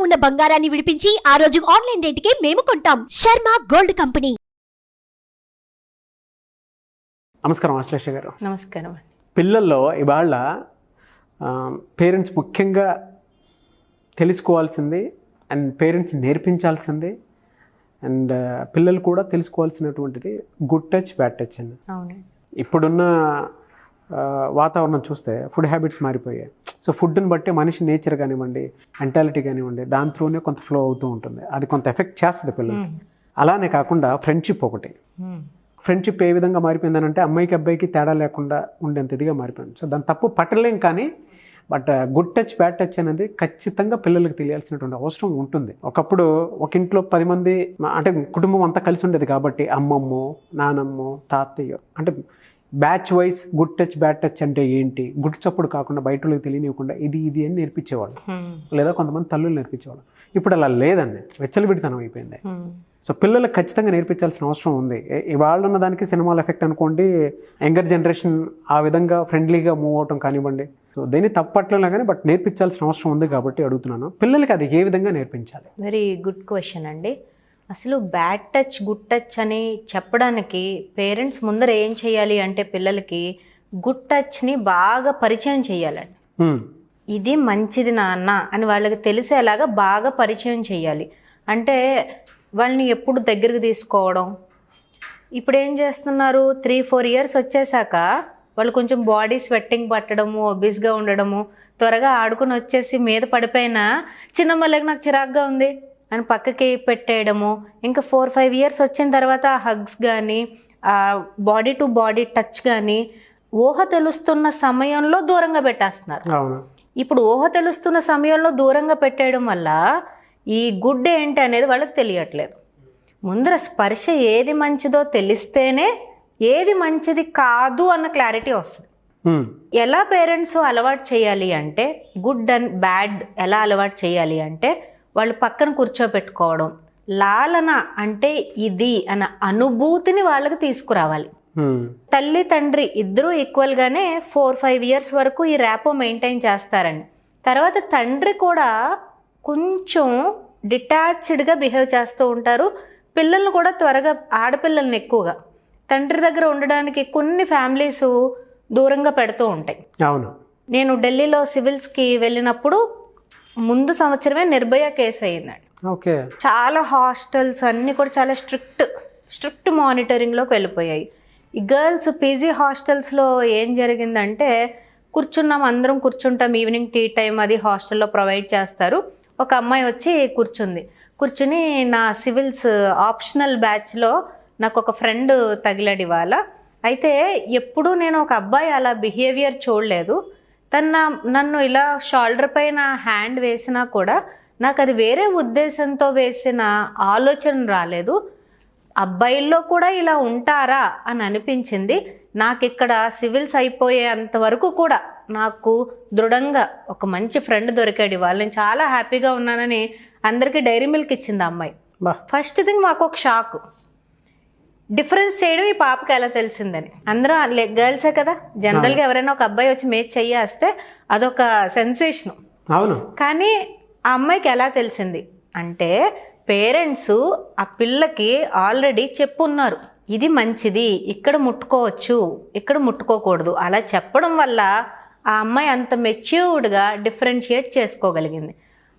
ఉన్న బంగారాన్ని విడిపించి ఆ రోజు ఆన్లైన్ రేటుకే మేము కొంటాం. Sharma gold company. నమస్కారం ఆశ్లేష గారు. నమస్కారం. పిల్లల్లో ఇవాళ పేరెంట్స్ ముఖ్యంగా తెలుసుకోవాల్సింది అండ్ పేరెంట్స్ నేర్పించాల్సింది అండ్ పిల్లలు కూడా తెలుసుకోవాల్సినటువంటిది గుడ్ టచ్ బ్యాడ్ టచ్ అని. ఇప్పుడున్న వాతావరణం చూస్తే ఫుడ్ హ్యాబిట్స్ మారిపోయాయి. సో ఫుడ్ని బట్టి మనిషి నేచర్ కానివ్వండి, మెంటాలిటీ కానివ్వండి, దాని త్రూనే కొంత ఫ్లో అవుతూ ఉంటుంది. అది కొంత ఎఫెక్ట్ చేస్తుంది పిల్లలకి. అలానే కాకుండా ఫ్రెండ్షిప్ ఒకటి. ఫ్రెండ్షిప్ ఏ విధంగా మారిపోయిందని అంటే అమ్మాయికి అబ్బాయికి తేడా లేకుండా ఉండేంత ఇదిగా మారిపోయింది. సో దాని తప్పు పట్టలేం, కానీ but good touch bad touch అనేది ఖచ్చితంగా పిల్లలకు తెలియాల్సినటువంటి అవసరం ఉంటుంది. ఒకప్పుడు ఒక ఇంట్లో 10 మంది అంటే కుటుంబం అంతా కలిసి ఉండేది కాబట్టి అమ్మమ్మో నానమ్మో తాతయ్యో అంటే batch wise good touch bad touch అంటే ఏంటి, గుడ్ చప్పుడు కాకుండా బయట వాళ్ళకి తెలియనివ్వకుండా ఇది అని నేర్పించేవాళ్ళు, లేదా కొంతమంది తల్లులు నేర్పించేవాళ్ళు. ఇప్పుడు అలా లేదండి, వెచ్చలవిడితనం అయిపోయింది. సో పిల్లలకు ఖచ్చితంగా నేర్పించాల్సిన అవసరం ఉంది. ఇవాళ ఉన్న దానికి సినిమాల ఎఫెక్ట్ అనుకోండి, యంగర్ జనరేషన్ ఆ విధంగా ఫ్రెండ్లీగా మూవ్ అవటం కానివ్వండి. సో దేన్ని తప్పట్లే కానీ బట్ నేర్పించాల్సిన అవసరం ఉంది కాబట్టి అడుగుతున్నాను, పిల్లలకి అది ఏ విధంగా నేర్పించాలి? వెరీ గుడ్ క్వశ్చన్ అండి. అసలు బ్యాడ్ టచ్ గుడ్ టచ్ అని చెప్పడానికి పేరెంట్స్ ముందర ఏం చేయాలి అంటే పిల్లలకి గుడ్ టచ్ని బాగా పరిచయం చేయాలండి. ఇది మంచిది నాన్న అని వాళ్ళకి తెలిసేలాగా బాగా పరిచయం చేయాలి. అంటే వాళ్ళని ఎప్పుడు దగ్గరికి తీసుకోవడం. ఇప్పుడు ఏం చేస్తున్నారు, 3-4 ఇయర్స్ వచ్చేసాక వాళ్ళు కొంచెం బాడీ స్వెట్టింగ్ పట్టడము, ఒబీస్గా ఉండడము, త్వరగా ఆడుకుని వచ్చేసి మీద పడిపోయినా చిన్నమ్మలకి నాకు చిరాగ్గా ఉంది అని పక్కకి పెట్టేయడము. ఇంకా 4-5 ఇయర్స్ వచ్చిన తర్వాత హగ్స్ కానీ బాడీ టు బాడీ టచ్ కానీ ఊహ తెలుస్తున్న సమయంలో దూరంగా పెట్టేస్తున్నారు. ఇప్పుడు ఊహ తెలుస్తున్న సమయంలో దూరంగా పెట్టేయడం వల్ల ఈ గుడ్ ఏంటి అనేది వాళ్ళకి తెలియట్లేదు. ముందర స్పర్శ ఏది మంచిదో తెలిస్తేనే ఏది మంచిది కాదు అన్న క్లారిటీ వస్తుంది. ఎలా పేరెంట్స్ అలవాటు చేయాలి అంటే గుడ్ అండ్ బ్యాడ్ ఎలా అలవాటు చేయాలి అంటే వాళ్ళు పక్కన కూర్చోబెట్టుకోవడం, లాలన అంటే ఇది అన్న అనుభూతిని వాళ్ళకి తీసుకురావాలి. తల్లి తండ్రి ఇద్దరూ ఈక్వల్గానే 4-5 ఇయర్స్ వరకు ఈ ర్యాపో మెయింటైన్ చేస్తారండి. తర్వాత తండ్రి కూడా కొంచెం డిటాచ్డ్గా బిహేవ్ చేస్తూ ఉంటారు. పిల్లల్ని కూడా త్వరగా, ఆడపిల్లల్ని ఎక్కువగా తండ్రి దగ్గర ఉండడానికి కొన్ని ఫ్యామిలీస్ దూరంగా పెడుతూ ఉంటాయి. అవును, నేను ఢిల్లీలో సివిల్స్కి వెళ్ళినప్పుడు ముందు సంవత్సరమే నిర్భయ కేసు అయ్యిందండి. ఓకే, చాలా హాస్టల్స్ అన్నీ కూడా చాలా స్ట్రిక్ట్ మానిటరింగ్లోకి వెళ్ళిపోయాయి. ఈ గర్ల్స్ పీజీ హాస్టల్స్లో ఏం జరిగిందంటే అందరం కూర్చుంటాం, ఈవినింగ్ టీ టైం అది హాస్టల్లో ప్రొవైడ్ చేస్తారు. ఒక అమ్మాయి వచ్చి కూర్చుని నా సివిల్స్ ఆప్షనల్ బ్యాచ్లో నాకు ఒక ఫ్రెండ్ తగిలాడు ఇవాళ. అయితే ఎప్పుడూ నేను ఒక అబ్బాయి అలా బిహేవియర్ చూడలేదు. నన్ను ఇలా షోల్డర్ పైన హ్యాండ్ వేసినా కూడా నాకు అది వేరే ఉద్దేశంతో వేసిన ఆలోచన రాలేదు. అబ్బాయిల్లో కూడా ఇలా ఉంటారా అని అనిపించింది. నాకు ఇక్కడ సివిల్స్ అయిపోయేంత వరకు కూడా నాకు దృఢంగా ఒక మంచి ఫ్రెండ్ దొరికాడు ఇవాళ, నేను చాలా హ్యాపీగా ఉన్నానని అందరికీ డైరీ మిల్క్ ఇచ్చింది ఆ అమ్మాయి. ఫస్ట్ థింగ్ మాకు ఒక షాక్, డిఫరెన్స్ చేయడం ఈ పాపకి ఎలా తెలిసిందని. అందరూ గర్ల్సే కదా, జనరల్గా ఎవరైనా ఒక అబ్బాయి వచ్చి మేచ్ చెయ్యేస్తే అదొక సెన్సేషన్. అవును, కానీ ఆ అమ్మాయికి ఎలా తెలిసింది అంటే పేరెంట్స్ ఆ పిల్లకి ఆల్రెడీ చెప్పున్నారు, ఇది మంచిది, ఇక్కడ ముట్టుకోవచ్చు, ఇక్కడ ముట్టుకోకూడదు. అలా చెప్పడం వల్ల ఆ అమ్మాయి అంత మెచ్యూర్డ్గా డిఫరెన్షియేట్ చేసుకోగలిగింది.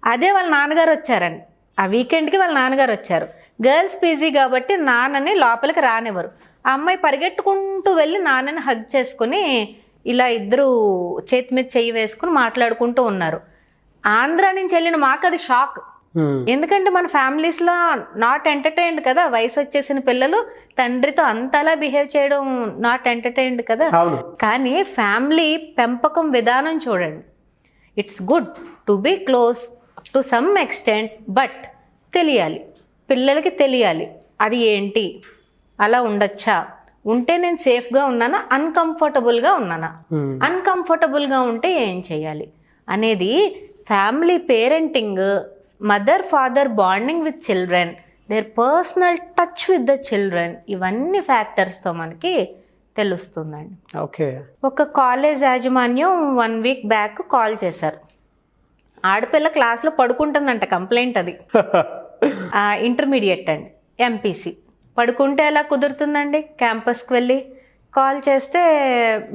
అదే వాళ్ళ నాన్నగారు వచ్చారండి, ఆ వీకెండ్కి వాళ్ళ నాన్నగారు వచ్చారు. గర్ల్స్ పీజీ కాబట్టి నాన్నని లోపలికి రానివ్వరు. ఆ అమ్మాయి పరిగెట్టుకుంటూ వెళ్ళి నాన్నని హగ్ చేసుకుని ఇలా ఇద్దరు చేతి మీద చెయ్యి వేసుకుని మాట్లాడుకుంటూ ఉన్నారు. ఆంధ్ర నుంచి వెళ్ళిన మాకు అది షాక్. ఎందుకంటే మన ఫ్యామిలీస్లో నాట్ ఎంటర్టైన్డ్ కదా, వయసు వచ్చేసిన పిల్లలు తండ్రితో అంతలా బిహేవ్ చేయడం నాట్ ఎంటర్టైన్డ్ కదా. కానీ ఫ్యామిలీ పెంపకం విధానం చూడండి, it's good to be close to some extent, but తెలియాలి, పిల్లలకి తెలియాలి అది ఏంటి, అలా ఉండొచ్చా, ఉంటే నేను సేఫ్గా ఉన్నానా, అన్కంఫర్టబుల్గా ఉన్నానా, అన్కంఫర్టబుల్గా ఉంటే ఏం చేయాలి అనేది family parenting, mother father bonding with children, there personal touch with the children, ఇవన్నీ ఫ్యాక్టర్స్తో మనకి తెలుస్తుందండి. ఓకే, ఒక కాలేజ్ యాజమాన్యం 1 వీక్ బ్యాక్ కాల్ చేశారు. ఆడపిల్ల క్లాస్లో పడుకుంటుందంట, కంప్లైంట్ అది. ఇంటర్మీడియట్ అండి, ఎంపీసీ. పడుకుంటే ఎలా కుదురుతుందండి? క్యాంపస్కి వెళ్ళి కాల్ చేస్తే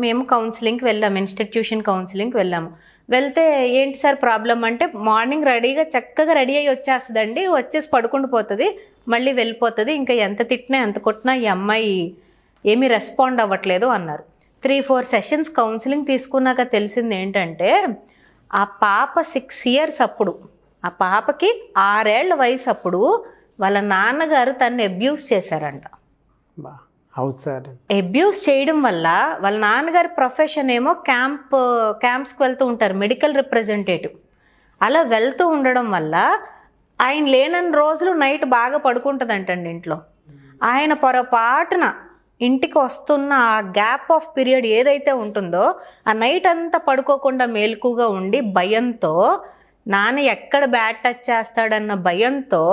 మేము కౌన్సిలింగ్కి వెళ్ళాము, ఇన్స్టిట్యూషన్ కౌన్సిలింగ్కి వెళ్ళాము. వెళ్తే ఏంటి సార్ ప్రాబ్లం అంటే, మార్నింగ్ రెడీగా చక్కగా రెడీ అయ్యి వచ్చేస్తుందండి, వచ్చేసి పడుకుంటూ పోతుంది, మళ్ళీ వెళ్ళిపోతుంది, ఇంకా ఎంత తిట్టినా ఎంత కొట్టినా ఈ అమ్మాయి ఏమీ రెస్పాండ్ అవ్వట్లేదు అన్నారు. 3-4 సెషన్స్ కౌన్సిలింగ్ తీసుకున్నాక తెలిసింది ఏంటంటే, ఆ పాప 6 years అప్పుడు, ఆ పాపకి 6 ఏళ్ల వయసు అప్పుడు వాళ్ళ నాన్నగారు తన్ని అబ్యూస్ చేశారంట. అబ్యూస్ చేయడం వల్ల వాళ్ళ నాన్నగారి ప్రొఫెషన్ ఏమో క్యాంప్స్కి వెళ్తూ ఉంటారు, మెడికల్ రిప్రజెంటేటివ్. అలా వెళ్తూ ఉండడం వల్ల ఆయన లేనన్ని రోజులు నైట్ బాగా పడుకుంటుందంటండి ఇంట్లో. ఆయన పొరపాటున ఇంటికి వస్తున్న ఆ గ్యాప్ ఆఫ్ పీరియడ్ ఏదైతే ఉంటుందో, ఆ నైట్ అంతా పడుకోకుండా మేలుకుగా ఉండి భయంతో, నాన్న ఎక్కడ బ్యాడ్ టచ్ చేస్తాడన్న భయంతో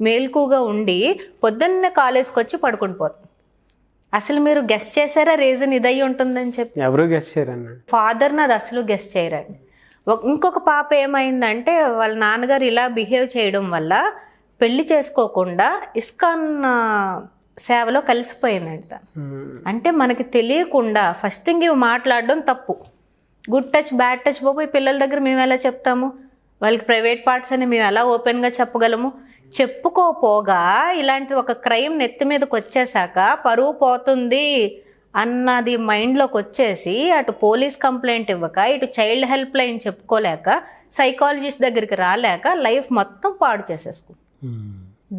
మేలుకుగా ఉండి పొద్దున్నే కాలేజ్కి వచ్చి పడుకుని పోతుంది. అసలు మీరు గెస్ట్ చేశారా రీజన్ ఇదయ్యి ఉంటుందని చెప్పి? ఎవరు గెస్ట్ చేయరన్న, ఫాదర్ని అది అసలు గెస్ట్ చేయరండి. ఇంకొక పాప ఏమైందంటే, వాళ్ళ నాన్నగారు ఇలా బిహేవ్ చేయడం వల్ల పెళ్లి చేసుకోకుండా ఇస్కాన్ సేవలో కలిసిపోయిందంట. అంటే మనకి తెలియకుండా ఫస్ట్ థింగ్ ఇవి మాట్లాడడం తప్పు. గుడ్ టచ్ బ్యాడ్ టచ్ బాబు ఈ పిల్లల దగ్గర మేము ఎలా చెప్తాము? వాళ్ళకి ప్రైవేట్ పార్ట్స్ అని మేము ఎలా ఓపెన్గా చెప్పగలము? చెప్పుకోపోగా ఇలాంటి ఒక క్రైమ్ నెత్తి మీదకి వచ్చేసాక పరువు పోతుంది అన్నది మైండ్లోకి వచ్చేసి, అటు పోలీస్ కంప్లైంట్ ఇవ్వక, ఇటు చైల్డ్ హెల్ప్ లైన్ చెప్పుకోలేక, సైకాలజిస్ట్ దగ్గరికి రాలేక లైఫ్ మొత్తం పాడు చేసేసుకుంది.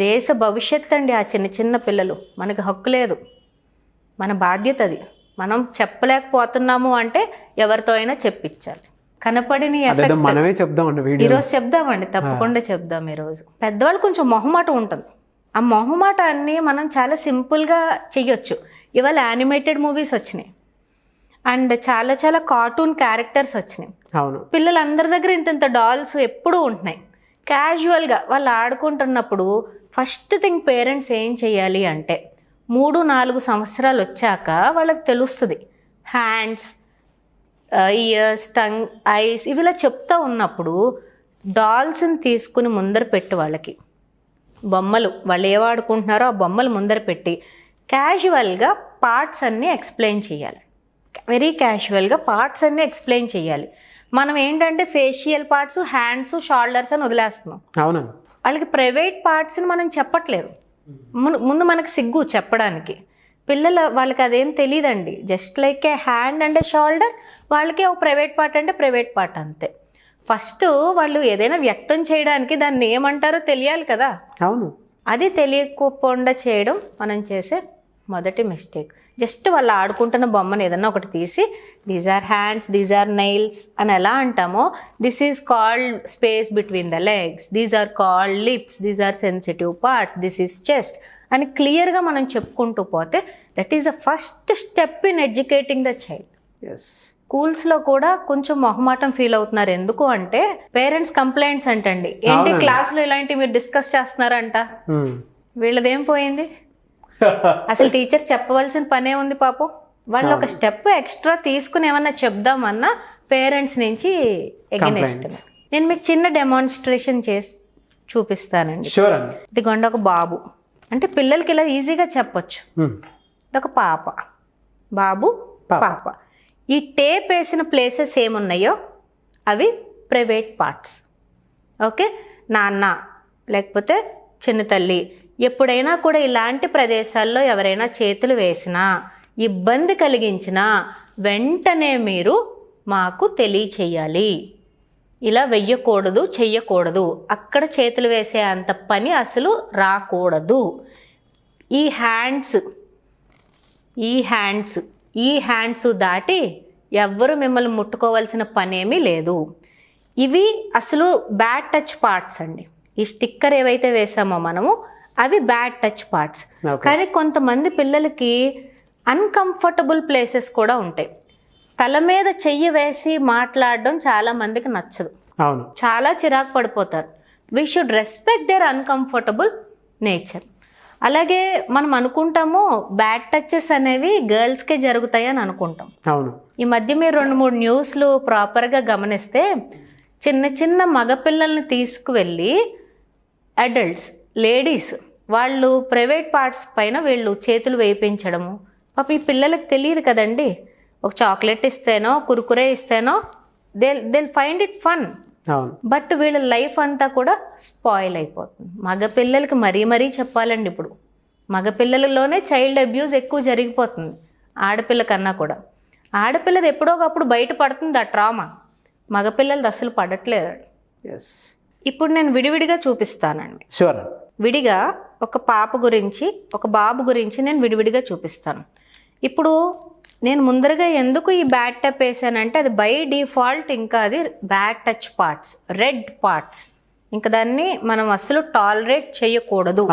దేశ భవిష్యత్ అండి ఆ చిన్న చిన్న పిల్లలు. మనకి హక్కు లేదు, మన బాధ్యత అది. మనం చెప్పలేకపోతున్నాము అంటే ఎవరితో అయినా చెప్పించాలి. కనపడిన మనమే చెప్దామండి, ఈరోజు చెప్దామండి, తప్పకుండా చెప్దాం. ఈరోజు పెద్దవాళ్ళు కొంచెం మొహమాటం ఉంటుంది. ఆ మొహమాటాన్ని మనం చాలా సింపుల్గా చెయ్యొచ్చు. ఇవాళ యానిమేటెడ్ మూవీస్ వచ్చినాయి అండ్ చాలా చాలా కార్టూన్ క్యారెక్టర్స్ వచ్చినాయి. అవును, పిల్లలందరి దగ్గర ఇంత డాల్స్ ఎప్పుడూ ఉంటున్నాయి. క్యాజువల్గా వాళ్ళు ఆడుకుంటున్నప్పుడు ఫస్ట్ థింగ్ పేరెంట్స్ ఏం చేయాలి అంటే, 3-4 సంవత్సరాలు వచ్చాక వాళ్ళకి తెలుస్తుంది. హ్యాండ్స్, ఇయర్స్, టంగ్, ఐస్ ఇవిలా చెప్తా ఉన్నప్పుడు డాల్స్ని తీసుకుని ముందర పెట్టి, వాళ్ళకి బొమ్మలు వాళ్ళు ఏ వాడుకుంటున్నారో ఆ బొమ్మలు ముందర పెట్టి క్యాజువల్గా పార్ట్స్ అన్నీ ఎక్స్ప్లెయిన్ చేయాలి. వెరీ క్యాజువల్గా పార్ట్స్ అన్నీ ఎక్స్ప్లెయిన్ చేయాలి. మనం ఏంటంటే ఫేషియల్ పార్ట్స్, హ్యాండ్స్, షోల్డర్స్ అని వదిలేస్తున్నాం. అవునండి, వాళ్ళకి ప్రైవేట్ పార్ట్స్ని మనం చెప్పట్లేదు. ముందు మనకు సిగ్గు చెప్పడానికి. వాళ్ళకి అదేం తెలియదండి. Just like A hand and A shoulder, వాళ్ళకి ఒక ప్రైవేట్ పార్ట్ అంటే ప్రైవేట్ పార్ట్ అంతే. ఫస్ట్ వాళ్ళు ఏదైనా వ్యక్తం చేయడానికి దాన్ని ఏమంటారో తెలియాలి కదా. అవును, అది తెలియకుండా చేయడం మనం చేసే మొదటి మిస్టేక్. జస్ట్ వాళ్ళు ఆడుకుంటున్న బొమ్మను ఏదన్నా ఒకటి తీసి, these are hands, these are nails అని ఎలా అంటామో, this is called space between the legs, these are called lips, these are sensitive parts, this is chest అని క్లియర్గా మనం చెప్పుకుంటూ పోతే that is the first step in educating the child. స్కూల్స్లో కూడా కొంచెం మొహమాటం ఫీల్ అవుతున్నారు. ఎందుకు అంటే పేరెంట్స్ కంప్లైంట్స్ అంటండి, ఏంటి క్లాస్లో ఇలాంటివి మీరు డిస్కస్ చేస్తున్నారంట. వీళ్ళదేం పోయింది? అసలు టీచర్ చెప్పవలసిన పనే ఉంది పాపం. వాళ్ళు ఒక స్టెప్ ఎక్స్ట్రా తీసుకుని ఏమన్నా చెప్దామన్నా పేరెంట్స్ నుంచి ఎగెనిస్ట్. నేను మీకు చిన్న డెమాన్స్ట్రేషన్ చేసి చూపిస్తానండి. ఇదిగోండి ఒక బాబు, అంటే పిల్లలకి ఇలా ఈజీగా చెప్పొచ్చు. ఇదొక పాప, బాబు, పాప. ఈ టేప్ వేసిన ప్లేసెస్ ఏమున్నాయో అవి ప్రైవేట్ పార్ట్స్. ఓకే, నాన్న లేకపోతే చిన్న తల్లి ఎప్పుడైనా కూడా ఇలాంటి ప్రదేశాల్లో ఎవరైనా చేతులు వేసినా, ఇబ్బంది కలిగించినా వెంటనే మీరు మాకు తెలియచేయాలి. ఇలా వెయ్యకూడదు, చెయ్యకూడదు, అక్కడ చేతులు వేసే అంత పని అసలు రాకూడదు. ఈ హ్యాండ్స్ దాటి ఎవ్వరు మిమ్మల్ని ముట్టుకోవాల్సిన పనేమీ లేదు. ఇవి అసలు బ్యాడ్ టచ్ పార్ట్స్ అండి. ఈ స్టిక్కర్ ఏవైతే వేసామో మనము అవి బ్యాడ్ టచ్ పార్ట్స్. కానీ కొంతమంది పిల్లలకి అన్కంఫర్టబుల్ ప్లేసెస్ కూడా ఉంటాయి. తల మీద చెయ్యి వేసి మాట్లాడడం చాలా మందికి నచ్చదు, చాలా చిరాకు పడిపోతారు. We should respect their uncomfortable nature. అలాగే మనం అనుకుంటాము బ్యాడ్ టచెస్ అనేవి గర్ల్స్కే జరుగుతాయి అని అనుకుంటాం. ఈ మధ్య మీరు 2-3 న్యూస్లు ప్రాపర్గా గమనిస్తే చిన్న చిన్న మగపిల్లల్ని తీసుకువెళ్ళి అడల్ట్స్, లేడీస్ వాళ్ళు ప్రైవేట్ పార్ట్స్ పైన వీళ్ళు చేతులు వేయించడము. పాప ఈ పిల్లలకు తెలియదు కదండి, ఒక చాక్లెట్ ఇస్తేనో కురుకురే ఇస్తేనో they'll find it fun. But వీళ్ళ లైఫ్ అంతా కూడా స్పాయిల్ అయిపోతుంది. మగపిల్లలకి మరీ చెప్పాలండి, ఇప్పుడు మగపిల్లలలోనే చైల్డ్ అబ్యూస్ ఎక్కువ జరిగిపోతుంది ఆడపిల్ల కన్నా కూడా. ఆడపిల్లది ఎప్పుడో ఒకప్పుడు బయట పడుతుంది ఆ ట్రామా, మగపిల్లలది అసలు పడట్లేదు. ఇప్పుడు నేను విడివిడిగా చూపిస్తానండి. షూర్. విడిగా ఒక పాప గురించి ఒక బాబు గురించి నేను విడివిడిగా చూపిస్తాను. ఇప్పుడు నేను ముందరగా ఎందుకు ఈ బ్యాడ్ టచ్ వేసానంటే అది బై డిఫాల్ట్ ఇంకా అది bad touch parts, red parts, ఇంకా దాన్ని మనం అసలు టాలరేట్ చేయకూడదు.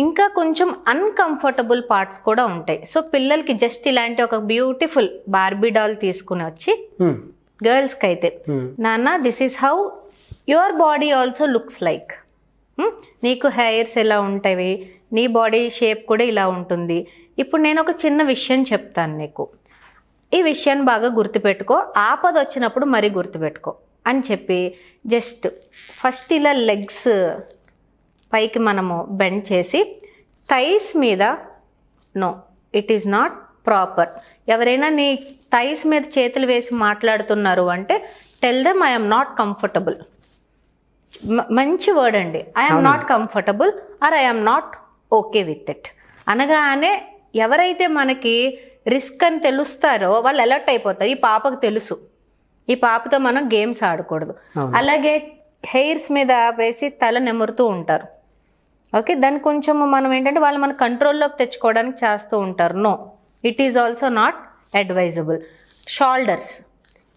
ఇంకా కొంచెం అన్కంఫర్టబుల్ పార్ట్స్ కూడా ఉంటాయి. సో పిల్లలకి జస్ట్ ఇలాంటి ఒక బ్యూటిఫుల్ బార్బీ డాల్ తీసుకుని వచ్చి గర్ల్స్కి అయితే, నాన్న this is how your body also looks like, నీకు హెయిర్స్ ఎలా ఉంటాయి, నీ బాడీ షేప్ కూడా ఇలా ఉంటుంది. ఇప్పుడు నేను ఒక చిన్న విషయం చెప్తాను నీకు, ఈ విషయాన్ని బాగా గుర్తుపెట్టుకో, ఆపద వచ్చినప్పుడు మరీ గుర్తుపెట్టుకో అని చెప్పి జస్ట్ ఫస్ట్ ఇలా లెగ్స్ పైకి మనము బెండ్ చేసి థైస్ మీద, no it is not proper. ఎవరైనా నీ థైస్ మీద చేతులు వేసి మాట్లాడుతున్నారు అంటే tell them I'm not comfortable. మంచి వర్డ్ అండి, I'm not comfortable or I'm not okay with it అనగానే ఎవరైతే మనకి రిస్క్ అని తెలుస్తారో వాళ్ళు అలర్ట్ అయిపోతారు. ఈ పాపకు తెలుసు, ఈ పాపతో మనం గేమ్స్ ఆడకూడదు. అలాగే హెయిర్స్ మీద వేసి తల నెమురుతూ ఉంటారు. ఓకే, దాన్ని కొంచెం మనం ఏంటంటే వాళ్ళు మన కంట్రోల్లోకి తెచ్చుకోవడానికి చేస్తూ ఉంటారు. No, it is also not advisable. Shoulders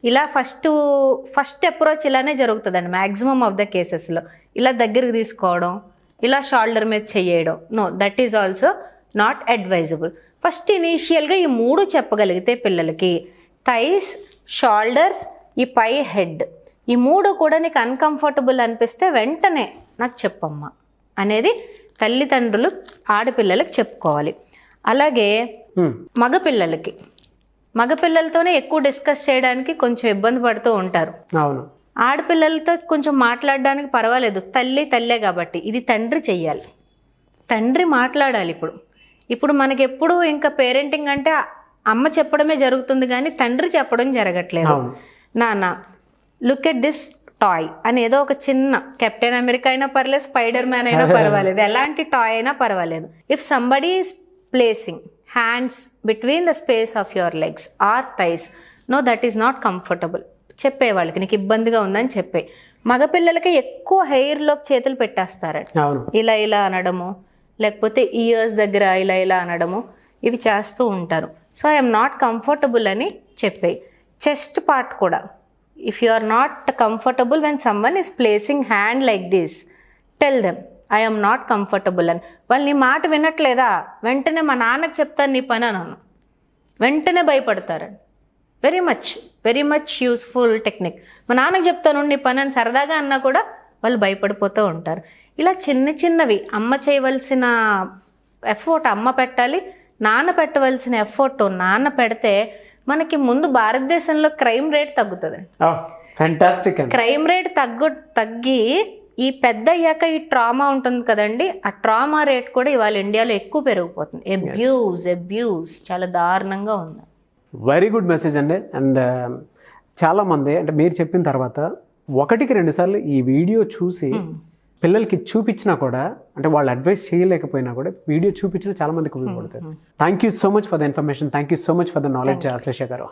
ఇలా ఫస్ట్ అప్రోచ్ ఇలానే జరుగుతుందండి మ్యాక్సిమం ఆఫ్ ద కేసెస్లో. ఇలా దగ్గరికి తీసుకోవడం, ఇలా షోల్డర్ మీద చేయడం, know that is also not advisable. First ఇనీషియల్గా ఈ 3 చెప్పగలిగితే పిల్లలకి, థైస్, షోల్డర్స్, ఈ పై హెడ్, ఈ 3 కూడా నీకు అన్కంఫర్టబుల్ అనిపిస్తే వెంటనే నాకు చెప్పమ్మా అనేది తల్లిదండ్రులు ఆడపిల్లలకి చెప్పుకోవాలి. అలాగే మగపిల్లలతోనే ఎక్కువ డిస్కస్ చేయడానికి కొంచెం ఇబ్బంది పడుతూ ఉంటారు. ఆడపిల్లలతో కొంచెం మాట్లాడడానికి పర్వాలేదు, తల్లే కాబట్టి. ఇది తండ్రి చెయ్యాలి, తండ్రి మాట్లాడాలి. ఇప్పుడు మనకెప్పుడు ఇంకా పేరెంటింగ్ అంటే అమ్మ చెప్పడమే జరుగుతుంది కానీ తండ్రి చెప్పడం జరగట్లేదు. నాన్న లుక్ ఎట్ దిస్ టాయ్ అని ఏదో ఒక చిన్న కెప్టెన్ అమెరికా అయినా పర్లేదు, స్పైడర్ మ్యాన్ అయినా పర్వాలేదు, ఎలాంటి టాయ్ అయినా పర్వాలేదు. If somebody is placing hands between the space of your legs or thighs, no that is not comfortable. చెప్పే వాళ్ళకి నీకు ఇబ్బందిగా ఉందని చెప్పే. మగపిల్లలకి ఎక్కువ హెయిర్లోకి చేతులు పెట్టేస్తారండి, ఇలా అనడము, లేకపోతే ఇయర్స్ దగ్గర ఇలా అనడము, ఇవి చేస్తూ ఉంటారు. సో ఐఎమ్ నాట్ కంఫర్టబుల్ అని చెప్పే. చెస్ట్ పార్ట్ కూడా, if you are not comfortable when someone is placing hand like this, tell them I'm not comfortable అని. వాళ్ళు నీ మాట వినట్లేదా, వెంటనే మా నాన్నకు చెప్తాను నీ పని అన్నాను, వెంటనే భయపడతారండి. Very much useful technique. మా నాన్నకు చెప్తాను నీ పని అని సరదాగా అన్నా కూడా వాళ్ళు భయపడిపోతూ ఉంటారు. ఇలా చిన్నవి అమ్మ చేయవలసిన ఎఫర్ట్ అమ్మ పెట్టాలి, నాన్న పెట్టవలసిన ఎఫర్ట్ నాన్న పెడితే మనకి ముందు భారతదేశంలో క్రైమ్ రేట్ తగ్గుతుంది. క్రైమ్ రేట్ తగ్గి ఈ పెద్ద అయ్యాక ఈ ట్రామా ఉంటుంది కదండి, ఆ ట్రామా రేట్ కూడా ఇవాళ ఇండియాలో ఎక్కువ పెరిగిపోతుంది. అబ్యూస్ చాలా దారుణంగా ఉంది. వెరీ గుడ్ మెసేజ్ అండి. అండ్ చాలామంది అంటే మీరు చెప్పిన తర్వాత 1-2 సార్లు ఈ వీడియో చూసి పిల్లలకి చూపించినా కూడా, అంటే వాళ్ళు అడ్వైస్ చేయలేకపోయినా కూడా వీడియో చూపించినా చాలా మందికి ఉపయోగపడుతుంది. Thank you so much for the information, thank you so much for the knowledge, Ashlesha గారు.